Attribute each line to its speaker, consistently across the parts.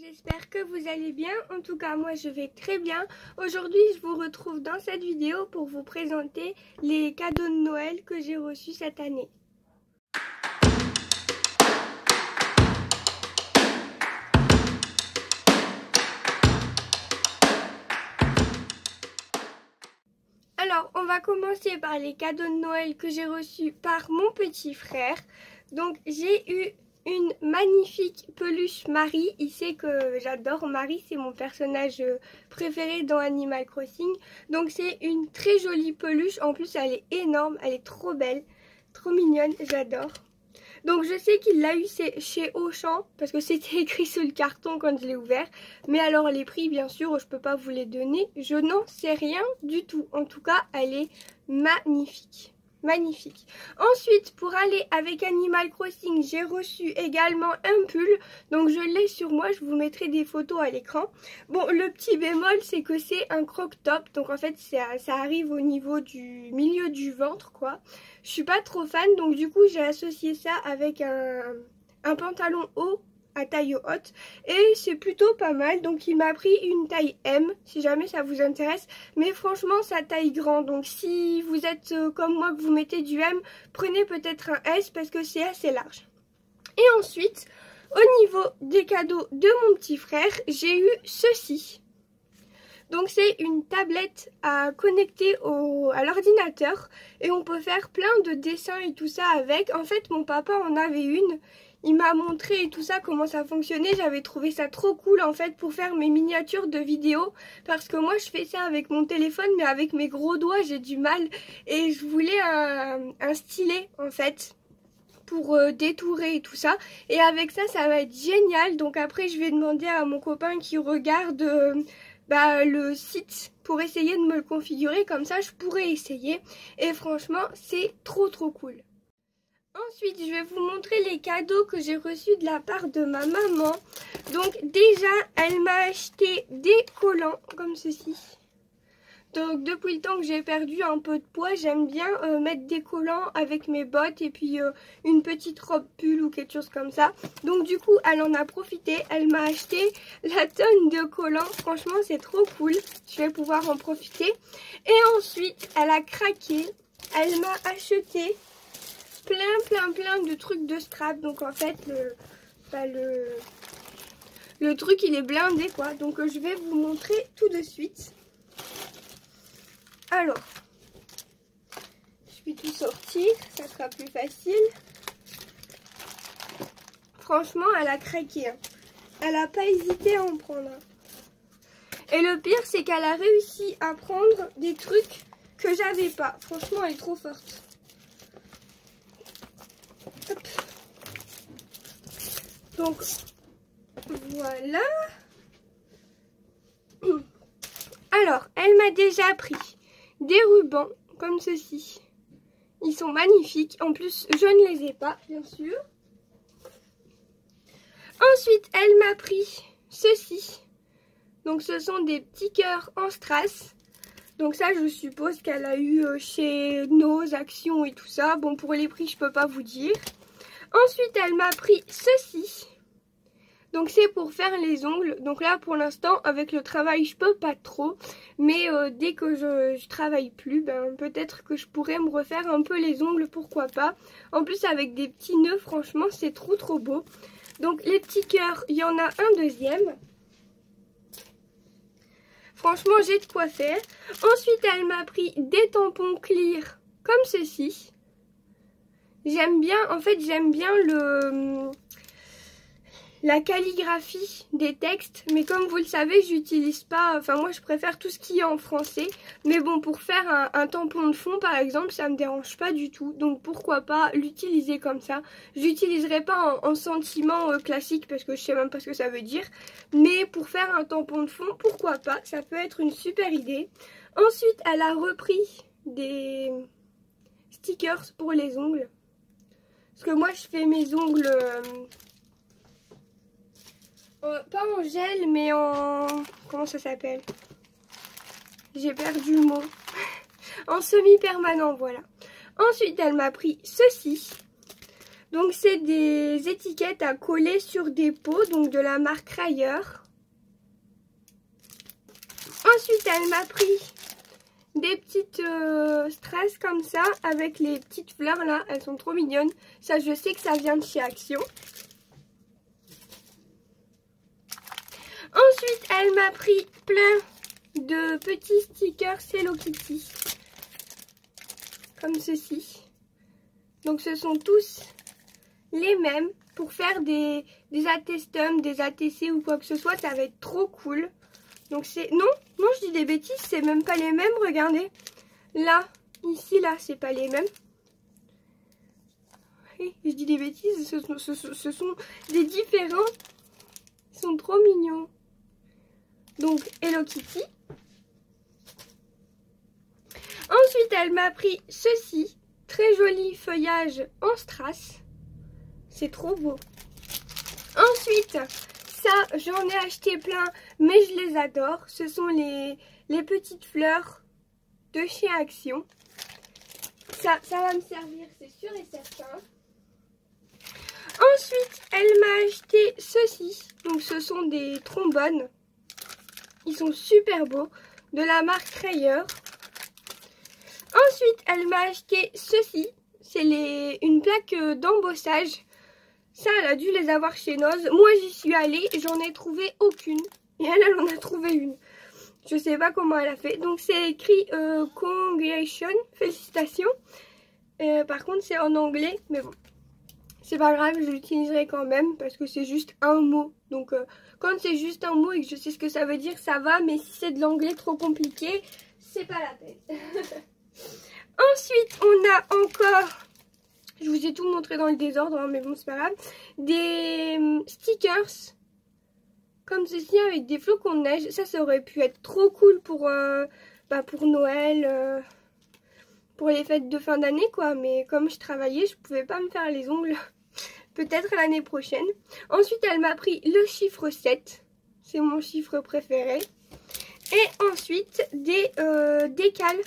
Speaker 1: J'espère que vous allez bien. En tout cas, moi je vais très bien. Aujourd'hui, je vous retrouve dans cette vidéo pour vous présenter les cadeaux de Noël que j'ai reçus cette année. Alors, on va commencer par les cadeaux de Noël que j'ai reçus par mon petit frère. Donc, j'ai eu une magnifique peluche Marie. Il sait que j'adore Marie, c'est mon personnage préféré dans Animal Crossing. Donc c'est une très jolie peluche, en plus elle est énorme, elle est trop belle, trop mignonne, j'adore. Donc je sais qu'il l'a eu chez Auchan, parce que c'était écrit sur le carton quand je l'ai ouvert. Mais alors les prix, bien sûr, je peux pas vous les donner, je n'en sais rien du tout. En tout cas, elle est magnifique. Magnifique. Ensuite, pour aller avec Animal Crossing, j'ai reçu également un pull. Donc je l'ai sur moi, je vous mettrai des photos à l'écran. Bon, le petit bémol, c'est que c'est un croc-top. Donc en fait, ça arrive au niveau du milieu du ventre, quoi. Je suis pas trop fan, donc du coup, j'ai associé ça avec un pantalon haut à taille haute et c'est plutôt pas mal. Donc il m'a pris une taille M si jamais ça vous intéresse, mais franchement ça taille grand, donc si vous êtes comme moi que vous mettez du M, prenez peut-être un S parce que c'est assez large. Et ensuite, au niveau des cadeaux de mon petit frère, j'ai eu ceci. Donc c'est une tablette à connecter à l'ordinateur et on peut faire plein de dessins et tout ça avec. En fait mon papa en avait une. Il m'a montré et tout ça comment ça fonctionnait, j'avais trouvé ça trop cool en fait pour faire mes miniatures de vidéos parce que moi je fais ça avec mon téléphone mais avec mes gros doigts j'ai du mal et je voulais un stylet en fait pour détourer et tout ça et avec ça ça va être génial. Donc après je vais demander à mon copain qui regarde le site pour essayer de me le configurer, comme ça je pourrais essayer et franchement c'est trop cool. Ensuite, je vais vous montrer les cadeaux que j'ai reçus de la part de ma maman. Donc déjà, elle m'a acheté des collants comme ceci. Donc depuis le temps que j'ai perdu un peu de poids, j'aime bien mettre des collants avec mes bottes et puis une petite robe pull ou quelque chose comme ça. Donc du coup, elle en a profité, elle m'a acheté la tonne de collants. Franchement, c'est trop cool, je vais pouvoir en profiter. Et ensuite, elle a craqué, elle m'a acheté plein de trucs de scrap. Donc en fait le truc il est blindé quoi. Donc je vais vous montrer tout de suite. Alors je vais tout sortir, ça sera plus facile. Franchement elle a craqué hein. Elle a pas hésité à en prendre. Et le pire c'est qu'elle a réussi à prendre des trucs que j'avais pas. Franchement elle est trop forte. Hop. Donc voilà. Alors elle m'a déjà pris des rubans comme ceci. Ils sont magnifiques. En plus je ne les ai pas bien sûr. Ensuite elle m'a pris ceci. Donc ce sont des petits cœurs en strass. Donc ça je suppose qu'elle a eu chez Nos Actions et tout ça. Bon pour les prix je peux pas vous dire. Ensuite elle m'a pris ceci. Donc c'est pour faire les ongles. Donc là pour l'instant avec le travail je peux pas trop. Mais dès que je travaille plus, peut-être que je pourrais me refaire un peu les ongles, pourquoi pas. En plus avec des petits nœuds, franchement c'est trop beau. Donc les petits cœurs, il y en a un deuxième. Franchement j'ai de quoi faire. Ensuite elle m'a pris des tampons clear comme ceci. J'aime bien, en fait j'aime bien la calligraphie des textes, mais comme vous le savez j'utilise pas, enfin moi je préfère tout ce qui est en français, mais bon pour faire un tampon de fond par exemple ça me dérange pas du tout, donc pourquoi pas l'utiliser comme ça. Je l'utiliserai pas en sentiment classique parce que je sais même pas ce que ça veut dire, mais pour faire un tampon de fond pourquoi pas, ça peut être une super idée. Ensuite elle a repris des stickers pour les ongles, parce que moi je fais mes ongles pas en gel mais en... comment ça s'appelle? J'ai perdu le mot. En semi-permanent, voilà. Ensuite elle m'a pris ceci. Donc c'est des étiquettes à coller sur des pots, donc de la marque Rayer. Ensuite elle m'a pris des petites strass comme ça avec les petites fleurs là, elles sont trop mignonnes. Ça je sais que ça vient de chez Action. Ensuite elle m'a pris plein de petits stickers Hello Kitty. Comme ceci. Donc ce sont tous les mêmes pour faire des attestums, des ATC ou quoi que ce soit. Ça va être trop cool. Donc c'est... Non, je dis des bêtises, c'est même pas les mêmes, regardez. Là, ici, là, c'est pas les mêmes. Oui, je dis des bêtises, ce sont des différents. Ils sont trop mignons. Donc Hello Kitty. Ensuite, elle m'a pris ceci. Très joli feuillage en strass. C'est trop beau. Ensuite, ça, j'en ai acheté plein, mais je les adore. Ce sont les petites fleurs de chez Action. Ça va me servir, c'est sûr et certain. Ensuite, elle m'a acheté ceci. Donc, ce sont des trombones. Ils sont super beaux. De la marque Rayer. Ensuite, elle m'a acheté ceci. C'est une plaque d'embossage. Ça, elle a dû les avoir chez Noz. Moi, j'y suis allée. J'en ai trouvé aucune. Et elle en a trouvé une. Je sais pas comment elle a fait. Donc, c'est écrit Congratulations. Félicitations. Par contre, c'est en anglais. Mais bon. C'est pas grave, je l'utiliserai quand même. Parce que c'est juste un mot. Donc, quand c'est juste un mot et que je sais ce que ça veut dire, ça va. Mais si c'est de l'anglais trop compliqué, c'est pas la peine. Ensuite, on a encore, je vous ai tout montré dans le désordre, hein, mais bon, c'est pas grave, des stickers comme ceci avec des flocons de neige. Ça aurait pu être trop cool pour Noël, pour les fêtes de fin d'année, quoi. Mais comme je travaillais, je pouvais pas me faire les ongles. Peut-être l'année prochaine. Ensuite, elle m'a pris le chiffre 7. C'est mon chiffre préféré. Et ensuite, des décales.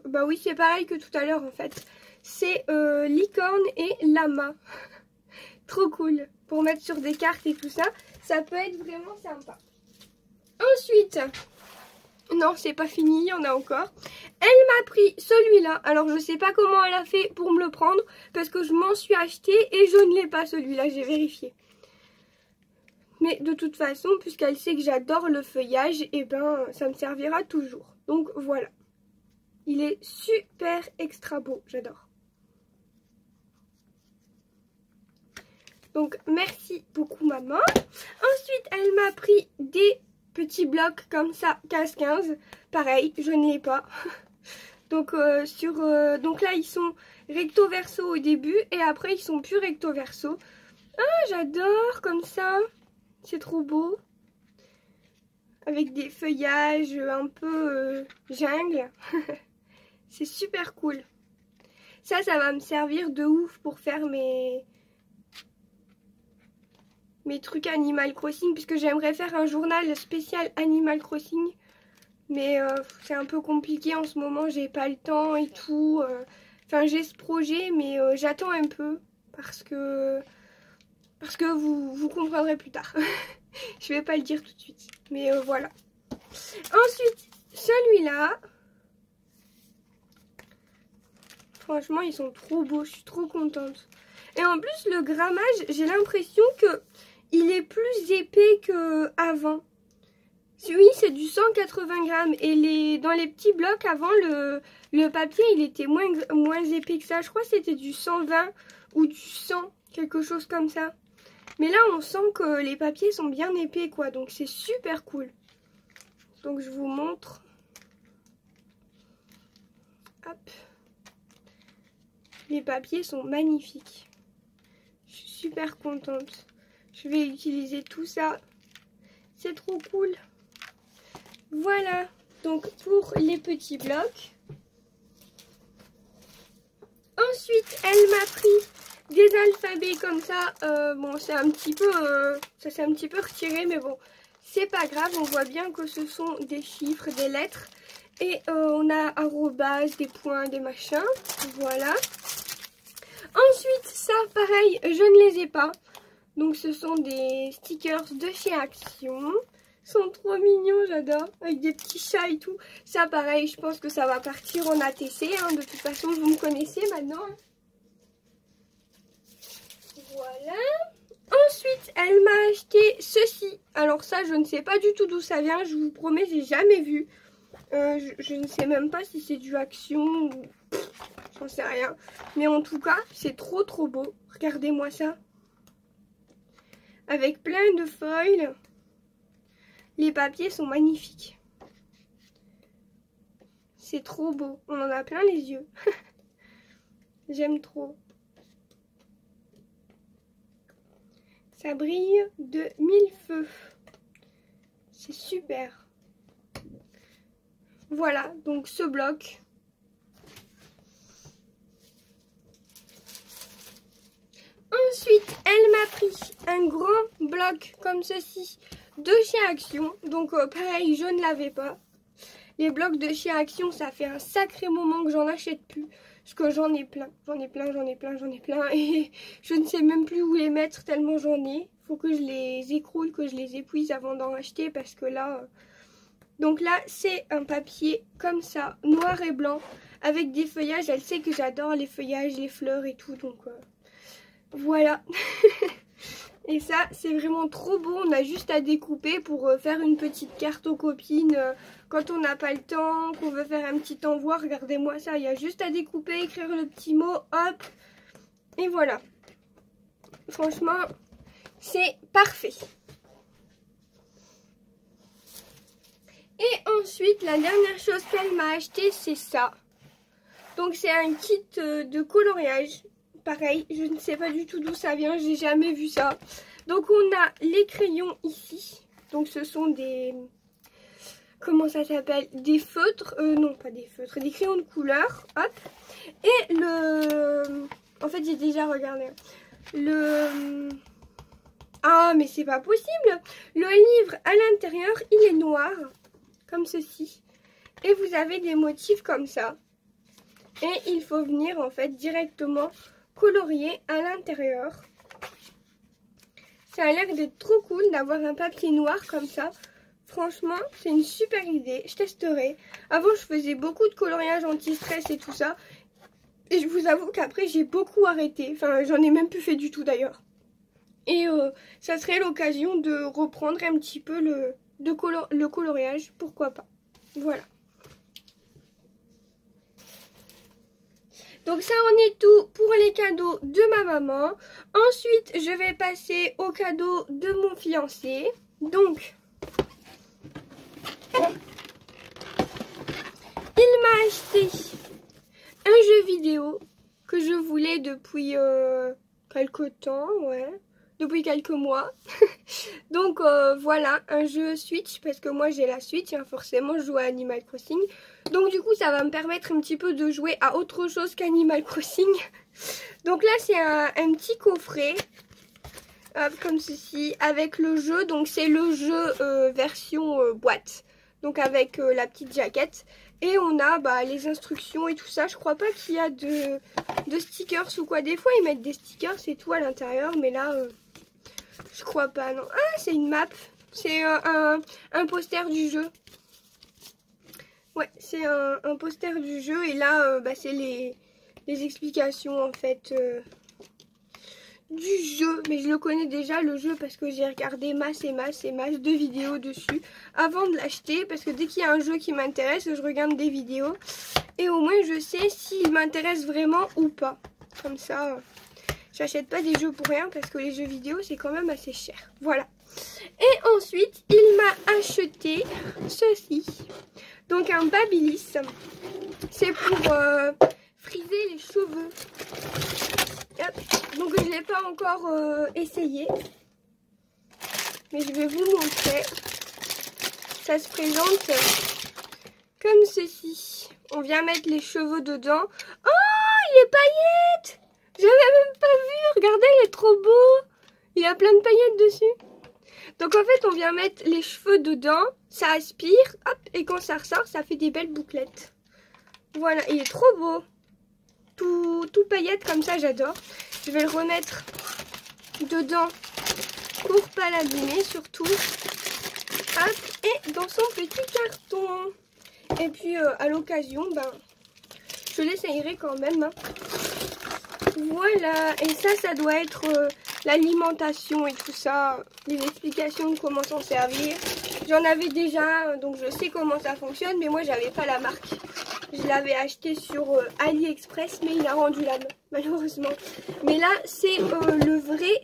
Speaker 1: Bah oui, c'est pareil que tout à l'heure en fait. C'est licorne et lama. Trop cool. Pour mettre sur des cartes et tout ça. Ça peut être vraiment sympa. Ensuite, non, c'est pas fini, il y en a encore. Elle m'a pris celui-là. Alors, je sais pas comment elle a fait pour me le prendre. Parce que je m'en suis acheté et je ne l'ai pas celui-là, j'ai vérifié. Mais de toute façon, puisqu'elle sait que j'adore le feuillage, et ben ça me servira toujours. Donc voilà. Il est super extra beau, j'adore. Donc merci beaucoup maman. Ensuite, elle m'a pris des petits blocs comme ça, 15-15. Pareil, je ne l'ai pas. Donc, donc là, ils sont recto verso au début et après, ils sont plus recto verso. Ah, j'adore comme ça. C'est trop beau. Avec des feuillages un peu jungle. C'est super cool. Ça va me servir de ouf pour faire mes trucs Animal Crossing. Puisque j'aimerais faire un journal spécial Animal Crossing. Mais c'est un peu compliqué en ce moment. J'ai pas le temps et tout. Enfin, j'ai ce projet, mais j'attends un peu. Parce que vous comprendrez plus tard. Je vais pas le dire tout de suite. Mais voilà. Ensuite, celui-là. Franchement, ils sont trop beaux. Je suis trop contente. Et en plus, le grammage, j'ai l'impression que il est plus épais qu'avant. Oui, c'est du 180 grammes. Et dans les petits blocs, avant, le papier, il était moins épais que ça. Je crois que c'était du 120 ou du 100, quelque chose comme ça. Mais là, on sent que les papiers sont bien épais, quoi. Donc, c'est super cool. Donc, je vous montre. Hop. Les papiers sont magnifiques. Je suis super contente. Je vais utiliser tout ça. C'est trop cool. Voilà. Donc, pour les petits blocs. Ensuite, elle m'a pris des alphabets comme ça. Bon, c'est un petit peu... ça s'est un petit peu retiré, mais bon, c'est pas grave. On voit bien que ce sont des chiffres, des lettres. Et on a arrobas, des points, des machins. Voilà. Ensuite, ça, pareil, je ne les ai pas. Donc, ce sont des stickers de chez Action. Ils sont trop mignons, j'adore. Avec des petits chats et tout. Ça, pareil, je pense que ça va partir en ATC. Hein. De toute façon, vous me connaissez maintenant. Voilà. Ensuite, elle m'a acheté ceci. Alors ça, je ne sais pas du tout d'où ça vient. Je vous promets, j'ai jamais vu. Je ne sais même pas si c'est du Action ou... J'en sais rien. Mais en tout cas, c'est trop trop beau. Regardez-moi ça. Avec plein de foils. Les papiers sont magnifiques. C'est trop beau. On en a plein les yeux. J'aime trop. Ça brille de mille feux. C'est super. Voilà, donc ce bloc. Ensuite, elle m'a pris un grand bloc comme ceci de chez Action. Donc pareil, je ne l'avais pas. Les blocs de chez Action, ça fait un sacré moment que j'en achète plus. Parce que j'en ai plein, j'en ai plein. Et je ne sais même plus où les mettre tellement j'en ai. Faut que je les écroule, que je les épuise avant d'en acheter. Parce que là... Donc là, c'est un papier comme ça, noir et blanc. Avec des feuillages. Elle sait que j'adore les feuillages, les fleurs et tout. Donc voilà. Et ça, c'est vraiment trop beau. On a juste à découper pour faire une petite carte aux copines. Quand on n'a pas le temps, qu'on veut faire un petit envoi, regardez-moi ça. Il y a juste à découper, écrire le petit mot, hop. Et voilà. Franchement, c'est parfait. Et ensuite, la dernière chose qu'elle m'a acheté, c'est ça. Donc, c'est un kit de coloriage. Pareil, je ne sais pas du tout d'où ça vient, j'ai jamais vu ça. Donc on a les crayons ici. Donc ce sont des... Comment ça s'appelle? Des feutres. Non, pas des feutres, des crayons de couleur. Hop. Et le... En fait, j'ai déjà regardé. Le... Ah, mais c'est pas possible. Le livre à l'intérieur, il est noir. Comme ceci. Et vous avez des motifs comme ça. Et il faut venir en fait directement... colorié à l'intérieur. Ça a l'air d'être trop cool d'avoir un papier noir comme ça. Franchement, c'est une super idée. Je testerai. Avant, je faisais beaucoup de coloriage anti-stress et tout ça. Et je vous avoue qu'après, j'ai beaucoup arrêté. Enfin, j'en ai même plus fait du tout d'ailleurs. Et ça serait l'occasion de reprendre un petit peu le coloriage. Pourquoi pas. Voilà. Donc ça en est tout pour les cadeaux de ma maman. Ensuite, je vais passer aux cadeaux de mon fiancé. Donc, il m'a acheté un jeu vidéo que je voulais depuis quelques temps, ouais. Depuis quelques mois. Donc voilà, un jeu Switch, parce que moi j'ai la Switch, hein, forcément je joue à Animal Crossing. Donc du coup ça va me permettre un petit peu de jouer à autre chose qu'Animal Crossing. Donc là c'est un petit coffret, comme ceci, avec le jeu. Donc c'est le jeu version boîte, donc avec la petite jaquette. Et on a les instructions et tout ça. Je crois pas qu'il y a de stickers ou quoi. Des fois ils mettent des stickers et tout à l'intérieur, mais là... je crois pas, non. Ah, c'est une map. C'est un poster du jeu. Ouais, c'est un poster du jeu. Et là, c'est les explications, en fait, du jeu. Mais je le connais déjà, le jeu, parce que j'ai regardé masse de vidéos dessus avant de l'acheter. Parce que dès qu'il y a un jeu qui m'intéresse, je regarde des vidéos. Et au moins, je sais s'il m'intéresse vraiment ou pas. Comme ça... j'achète pas des jeux pour rien parce que les jeux vidéo c'est quand même assez cher. Voilà. Et ensuite il m'a acheté ceci. Donc un Babyliss. C'est pour friser les cheveux. Hop. Donc je l'ai pas encore essayé. Mais je vais vous montrer. Ça se présente comme ceci. On vient mettre les cheveux dedans. Oh, il est paillettes! J'avais même pas vu, regardez, il est trop beau. Il y a plein de paillettes dessus. Donc en fait, on vient mettre les cheveux dedans, ça aspire, hop, et quand ça ressort, ça fait des belles bouclettes. Voilà, il est trop beau. tout paillettes comme ça, j'adore. Je vais le remettre dedans pour pas l'abîmer surtout. Hop, et dans son petit carton. Et puis à l'occasion, ben, je l'essayerai quand même. Hein. Voilà, et ça doit être l'alimentation et tout ça, les explications de comment s'en servir. J'en avais déjà, donc je sais comment ça fonctionne, mais moi j'avais pas la marque. Je l'avais acheté sur AliExpress, mais il a rendu la main, malheureusement. Mais là, c'est le vrai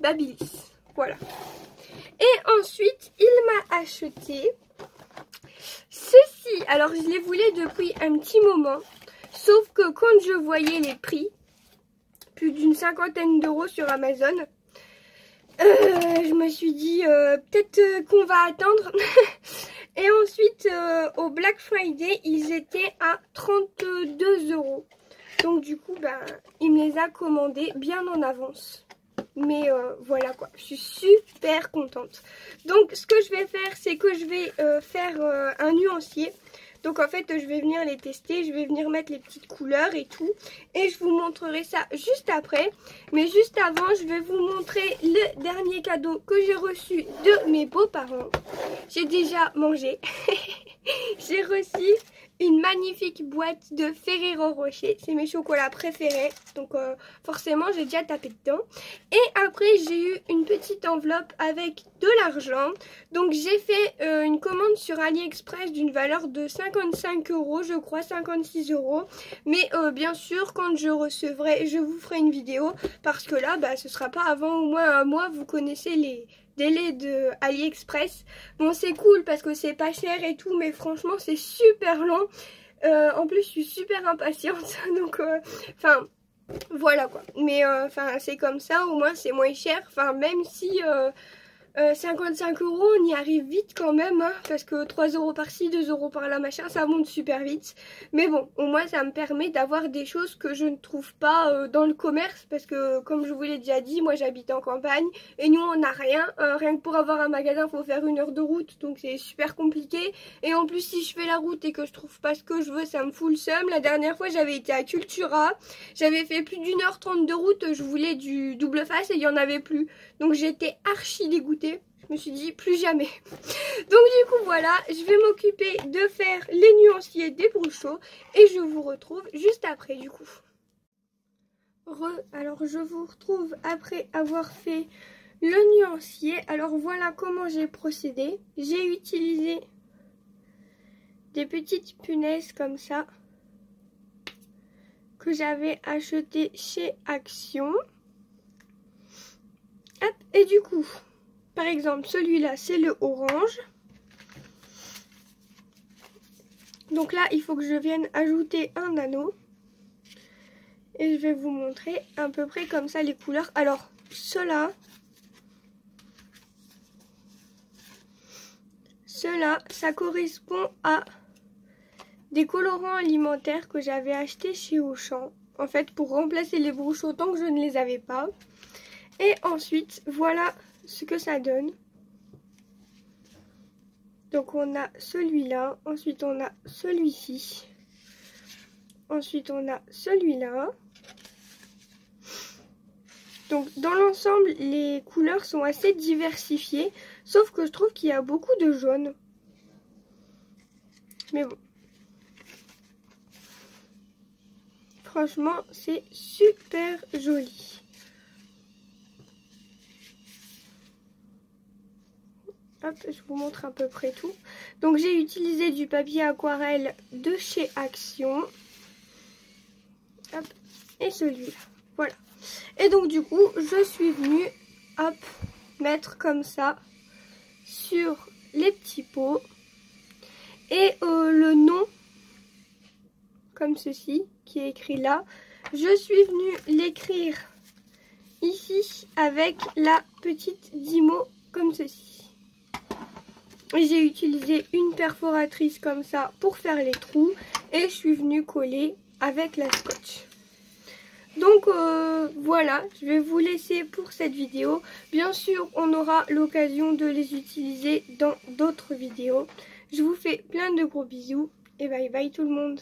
Speaker 1: Babyliss. Voilà. Et ensuite, il m'a acheté ceci. Alors, je les voulais depuis un petit moment. Sauf que quand je voyais les prix, plus d'une 50aine d'euros sur Amazon, je me suis dit peut-être qu'on va attendre. Et ensuite, au Black Friday, ils étaient à 32 euros. Donc du coup, ben, il me les a commandés bien en avance. Mais voilà quoi, je suis super contente. Donc ce que je vais faire, c'est que je vais faire un nuancier. Donc en fait, je vais venir les tester, je vais venir mettre les petites couleurs et tout. Et je vous montrerai ça juste après. Mais juste avant, je vais vous montrer le dernier cadeau que j'ai reçu de mes beaux-parents. J'ai déjà mangé. J'ai reçu une magnifique boîte de Ferrero Rocher. C'est mes chocolats préférés. Donc forcément, j'ai déjà tapé dedans. Et après, j'ai eu une petite enveloppe avec de l'argent. Donc j'ai fait une commande sur AliExpress d'une valeur de 55 euros, je crois 56 euros. Mais bien sûr, quand je recevrai, je vous ferai une vidéo. Parce que là, bah, ce sera pas avant au moins un mois. Vous connaissez les délais de AliExpress. Bon, c'est cool parce que c'est pas cher et tout, mais franchement c'est super long. En plus je suis super impatiente. Donc enfin voilà quoi. Mais enfin c'est comme ça, au moins c'est moins cher. Enfin même si 55 euros, on y arrive vite quand même, hein, parce que 3 euros par-ci, 2 euros par-là, machin, ça monte super vite. Mais bon, au moins ça me permet d'avoir des choses que je ne trouve pas dans le commerce, parce que comme je vous l'ai déjà dit, moi j'habite en campagne, et nous on n'a rien. Rien que pour avoir un magasin, il faut faire 1 heure de route, donc c'est super compliqué. Et en plus, si je fais la route et que je trouve pas ce que je veux, ça me fout le seum. La dernière fois, j'avais été à Cultura, j'avais fait plus d'1h30 de route, je voulais du double face et il n'y en avait plus. Donc j'étais archi dégoûtée. Je me suis dit plus jamais. Donc du coup voilà, je vais m'occuper de faire les nuanciers des brousseaux et je vous retrouve juste après du coup. Alors je vous retrouve après avoir fait le nuancier. Alors voilà comment j'ai procédé. J'ai utilisé des petites punaises comme ça que j'avais achetées chez Action. Hop, et du coup, par exemple, celui-là, c'est le orange. Donc là, il faut que je vienne ajouter un anneau. Et je vais vous montrer à peu près comme ça les couleurs. Alors, cela, ça correspond à des colorants alimentaires que j'avais achetés chez Auchan. En fait, pour remplacer les brousseaux tant que je ne les avais pas. Et ensuite, voilà ce que ça donne. Donc on a celui-là, ensuite on a celui-ci, ensuite on a celui-là. Donc dans l'ensemble, les couleurs sont assez diversifiées, sauf que je trouve qu'il y a beaucoup de jaune. Mais bon. Franchement, c'est super joli. Hop, je vous montre à peu près tout. Donc j'ai utilisé du papier aquarelle de chez Action. Hop, et celui-là. Voilà. Et donc du coup, je suis venue, hop, mettre comme ça sur les petits pots. Et le nom, comme ceci, qui est écrit là, je suis venue l'écrire ici avec la petite Dymo comme ceci. J'ai utilisé une perforatrice comme ça pour faire les trous et je suis venue coller avec la scotch. Donc voilà, je vais vous laisser pour cette vidéo. Bien sûr, on aura l'occasion de les utiliser dans d'autres vidéos. Je vous fais plein de gros bisous et bye bye tout le monde.